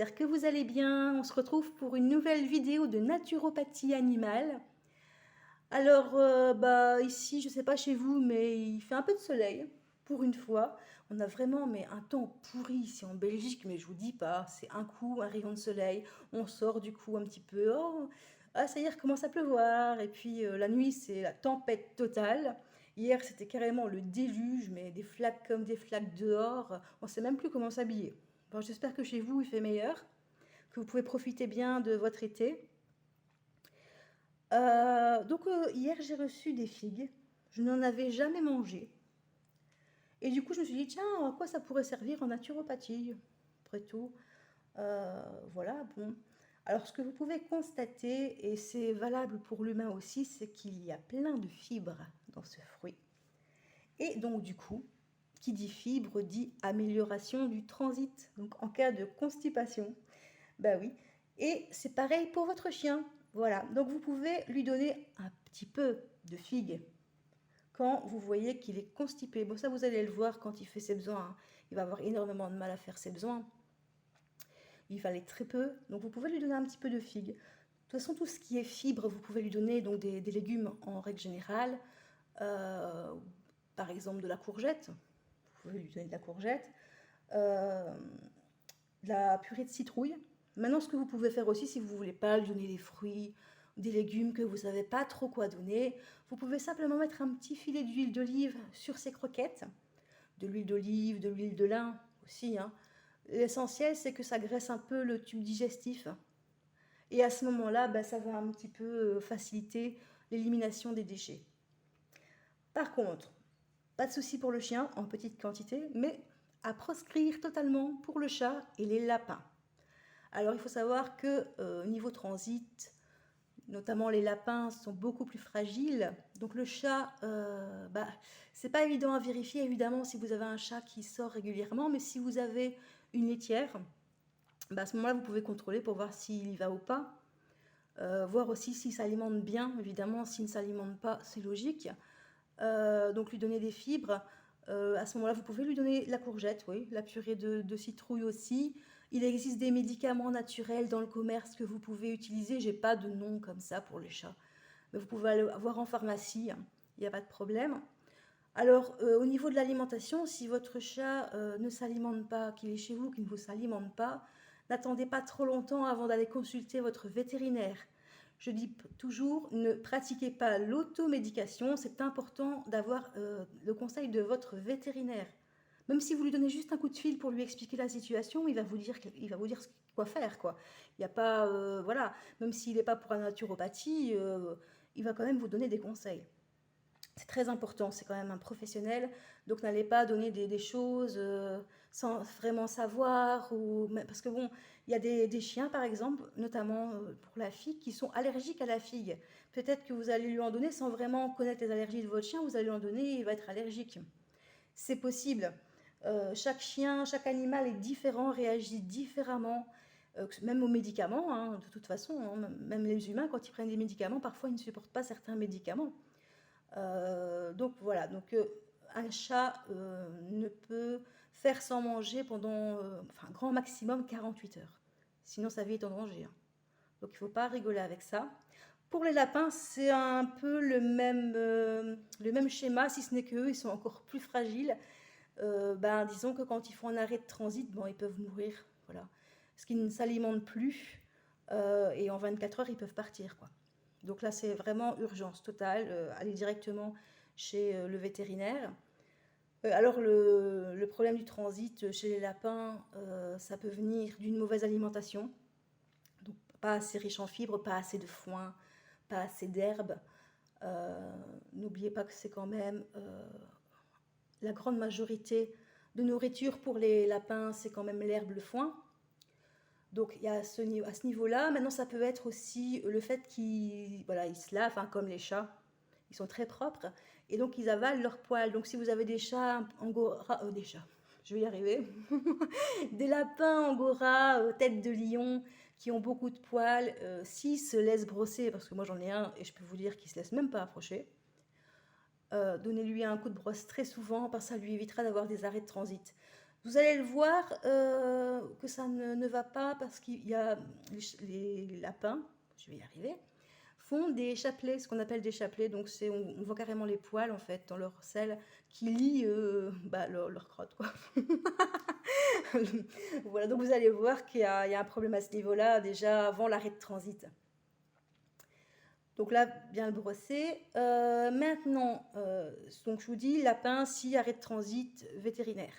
j'espère que vous allez bien. On se retrouve pour une nouvelle vidéo de naturopathie animale. Alors, ici, je ne sais pas chez vous, mais il fait un peu de soleil, pour une fois. On a vraiment un temps pourri ici en Belgique, mais je vous dis pas, c'est un coup, un rayon de soleil, on sort du coup un petit peu, oh, ah ça y est, il recommence à pleuvoir, et puis la nuit, c'est la tempête totale. Hier, c'était carrément le déluge, mais des flaques comme des flaques dehors, on ne sait même plus comment s'habiller. Bon, j'espère que chez vous, il fait meilleur, que vous pouvez profiter bien de votre été. Hier, j'ai reçu des figues. Je n'en avais jamais mangé. Et du coup, je me suis dit, tiens, à quoi ça pourrait servir en naturopathie? Après tout, voilà, bon. Alors, ce que vous pouvez constater, et c'est valable pour l'humain aussi, c'est qu'il y a plein de fibres dans ce fruit. Et donc, du coup, qui dit fibre dit amélioration du transit. Donc, en cas de constipation, bah oui. Et c'est pareil pour votre chien. Voilà. Donc, vous pouvez lui donner un petit peu de figue quand vous voyez qu'il est constipé. Bon, ça, vous allez le voir quand il fait ses besoins, hein. Il va avoir énormément de mal à faire ses besoins. Il va aller très peu. Donc, vous pouvez lui donner un petit peu de figue. De toute façon, tout ce qui est fibre, vous pouvez lui donner donc des légumes en règle générale. Euh, Par exemple, de la courgette. Vous pouvez lui donner de la courgette. Euh, de la purée de citrouille. Maintenant, ce que vous pouvez faire aussi, si vous ne voulez pas lui donner des fruits, des légumes que vous ne savez pas trop quoi donner, vous pouvez simplement mettre un petit filet d'huile d'olive sur ses croquettes. De l'huile d'olive, de l'huile de lin aussi, hein. L'essentiel, c'est que ça graisse un peu le tube digestif. Et à ce moment-là, ça va un petit peu faciliter l'élimination des déchets. Par contre, pas de souci pour le chien en petite quantité, mais à proscrire totalement pour le chat et les lapins. Alors il faut savoir que niveau transit, notamment les lapins sont beaucoup plus fragiles. Donc le chat, c'est pas évident à vérifier évidemment si vous avez un chat qui sort régulièrement, mais si vous avez une laitière, à ce moment-là vous pouvez contrôler pour voir s'il y va ou pas. Voir aussi s'il s'alimente bien, évidemment s'il ne s'alimente pas, c'est logique. Donc lui donner des fibres. À ce moment-là, vous pouvez lui donner la courgette, oui, la purée de citrouille aussi. Il existe des médicaments naturels dans le commerce que vous pouvez utiliser. J'ai pas de nom comme ça pour les chats, mais vous pouvez aller voir en pharmacie, hein. Il n'y a pas de problème. Alors, au niveau de l'alimentation, si votre chat ne s'alimente pas, qu'il est chez vous, qu'il ne vous s'alimente pas, n'attendez pas trop longtemps avant d'aller consulter votre vétérinaire. Je dis toujours, ne pratiquez pas l'automédication, c'est important d'avoir le conseil de votre vétérinaire. Même si vous lui donnez juste un coup de fil pour lui expliquer la situation, il va vous dire quoi faire, quoi. Il n'y a pas, voilà, même s'il n'est pas pour la naturopathie, il va quand même vous donner des conseils. C'est très important, c'est quand même un professionnel, donc n'allez pas donner des choses sans vraiment savoir, parce que bon, il y a des chiens par exemple, notamment pour la figue, qui sont allergiques à la figue. Peut-être que vous allez lui en donner sans vraiment connaître les allergies de votre chien, vous allez lui en donner et il va être allergique. C'est possible. Chaque chien, chaque animal est différent, réagit différemment, même aux médicaments, hein, de toute façon, hein, même les humains, quand ils prennent des médicaments, parfois ils ne supportent pas certains médicaments. Donc voilà, un chat ne peut faire sans manger pendant, grand maximum 48 heures. Sinon sa vie est en danger, hein. Donc il ne faut pas rigoler avec ça. Pour les lapins, c'est un peu le même schéma, si ce n'est qu'eux, ils sont encore plus fragiles. Disons que quand ils font un arrêt de transit, bon, ils peuvent mourir, voilà. Parce qu'ils ne s'alimentent plus, et en 24 heures, ils peuvent partir, quoi. Donc là, c'est vraiment urgence totale, aller directement chez le vétérinaire. Alors, le problème du transit chez les lapins, ça peut venir d'une mauvaise alimentation. Donc, pas assez riche en fibres, pas assez de foin, pas assez d'herbe. N'oubliez pas que c'est quand même la grande majorité de nourriture pour les lapins, c'est quand même l'herbe, le foin. Donc il y a à ce niveau-là. Maintenant, ça peut être aussi le fait qu'ils ils se lavent, hein, comme les chats. Ils sont très propres et donc ils avalent leurs poils. Donc si vous avez des chats angora, des chats, je vais y arriver, des lapins angora, tête de lion, qui ont beaucoup de poils, s'ils se laissent brosser, parce que moi j'en ai un et je peux vous dire qu'il se laisse même pas approcher, donnez-lui un coup de brosse très souvent, parce que ça lui évitera d'avoir des arrêts de transit. Vous allez le voir que ça ne va pas parce qu'il y a les lapins, je vais y arriver, font des chapelets, ce qu'on appelle des chapelets. Donc on voit carrément les poils en fait dans leur selle qui lient leur crotte quoi. Voilà, donc vous allez voir qu'il y a un problème à ce niveau-là déjà avant l'arrêt de transit. Donc là, bien le brosser. Maintenant, donc je vous dis, lapin, si arrêt de transit vétérinaire.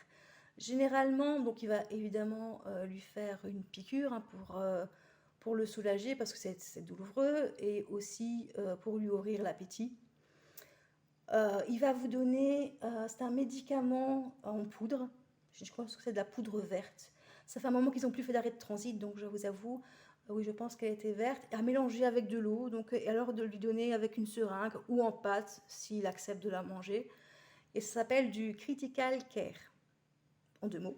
Généralement, donc il va évidemment lui faire une piqûre hein, pour le soulager parce que c'est douloureux et aussi pour lui ouvrir l'appétit. Il va vous donner, c'est un médicament en poudre, je crois que c'est de la poudre verte. Ça fait un moment qu'ils n'ont plus fait d'arrêt de transit, donc je vous avoue, oui, je pense qu'elle était verte, à mélanger avec de l'eau, donc, et alors de lui donner avec une seringue ou en pâte s'il accepte de la manger. Et ça s'appelle du Critical Care, en 2 mots.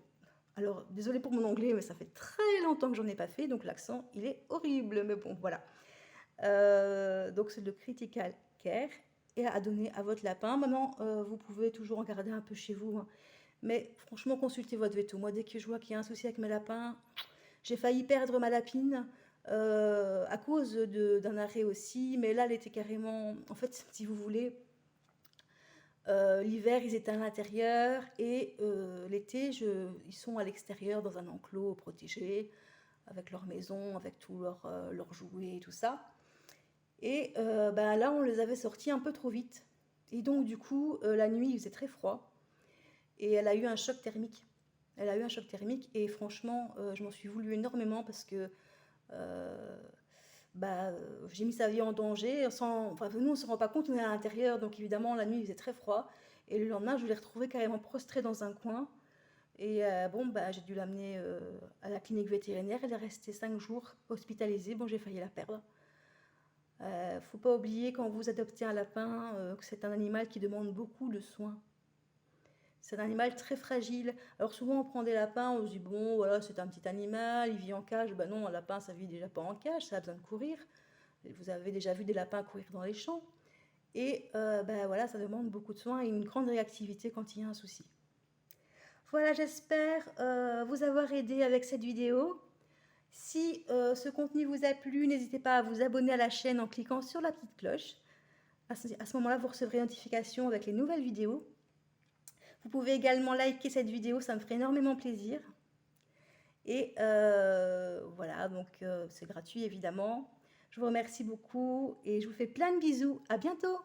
Alors, désolé pour mon anglais, mais ça fait très longtemps que j'en ai pas fait, donc l'accent, il est horrible, mais bon, voilà. Donc, c'est le Critical Care et à donner à votre lapin. Maintenant, vous pouvez toujours en garder un peu chez vous, hein. Mais franchement, consultez votre veto. Moi, dès que je vois qu'il y a un souci avec mes lapins, j'ai failli perdre ma lapine à cause d'un arrêt aussi. Mais là, elle était carrément... En fait, si vous voulez, l'hiver, ils étaient à l'intérieur et l'été, ils sont à l'extérieur dans un enclos protégé avec leur maison, avec tous leurs jouets et tout ça. Et là, on les avait sortis un peu trop vite. Et donc, du coup, la nuit, il faisait très froid. Et elle a eu un choc thermique. Elle a eu un choc thermique et franchement, je m'en suis voulu énormément parce que j'ai mis sa vie en danger. Enfin, nous, on ne se rend pas compte, on est à l'intérieur, donc évidemment, la nuit, il faisait très froid. Et le lendemain, je l'ai retrouvée carrément prostrée dans un coin. Et j'ai dû l'amener à la clinique vétérinaire. Elle est restée 5 jours hospitalisée. Bon, j'ai failli la perdre. Faut pas oublier quand vous adoptez un lapin que c'est un animal qui demande beaucoup de soins. C'est un animal très fragile. Alors souvent on prend des lapins, on se dit bon voilà c'est un petit animal, il vit en cage. Ben non, un lapin ça vit déjà pas en cage, ça a besoin de courir. Vous avez déjà vu des lapins courir dans les champs. Et voilà, ça demande beaucoup de soins et une grande réactivité quand il y a un souci. Voilà, j'espère vous avoir aidé avec cette vidéo. Si ce contenu vous a plu, n'hésitez pas à vous abonner à la chaîne en cliquant sur la petite cloche. À ce moment-là, vous recevrez une notification avec les nouvelles vidéos. Vous pouvez également liker cette vidéo, ça me ferait énormément plaisir. Et voilà, donc c'est gratuit évidemment. Je vous remercie beaucoup et je vous fais plein de bisous. À bientôt!